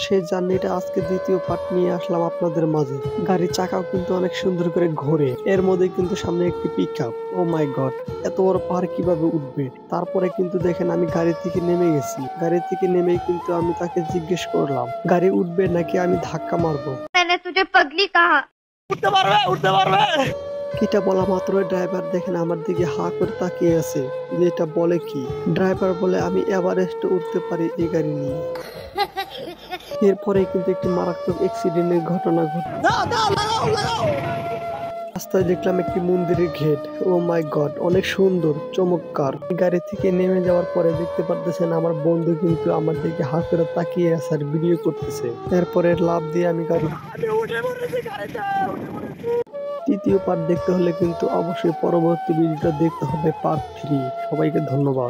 সেই জার্নিটা আজকে দ্বিতীয় পার্ট নিয়ে আসলাম আপনাদের মাঝে। গাড়ির চাকাও কিন্তু অনেক সুন্দর করে ঘোরে, এর মধ্যে কিন্তু সামনে একটি পিকআপ। ও মাই গড, এত বড় পাহাড় কিভাবে উঠবে? তারপরে কিন্তু দেখেন আমি গাড়ি থেকে নেমে গেছি। গাড়ি থেকে নেমেই কিন্তু আমি তাকে জিজ্ঞেস করলাম গাড়ি উঠবে নাকি আমি ধাক্কা মারবো। উঠতে পারবে। এটা বলা মাত্র ড্রাইভার দেখেন আমার দিকে হা করে তাকিয়ে আছে যে এটা বলে কি। ড্রাইভার বলে আমি এভারেস্টে উঠতে পারি এই গাড়ি নিয়ে। এরপরে কিন্তু একটি মারাত্মক অ্যাক্সিডেন্টের ঘটনা ঘটে। রাস্তায় দেখলাম একটি মন্দিরের গেট। ও মাই গড, অনেক সুন্দর, চমৎকার। গাড়ি থেকে নেমে যাওয়ার পরে দেখতে পারতেছেন আমার বন্ধু কিন্তু আমার দিকে হা করে তাকিয়ে আছে আর ভিডিও করতেছে। এরপরে লাফ দিয়ে আমি গাড়ি তৃতীয় পার্ট দেখতে হলে কিন্তু অবশ্যই পরবর্তী ভিডিওটা দেখতে হবে পার্ট 3। সবাইকে ধন্যবাদ।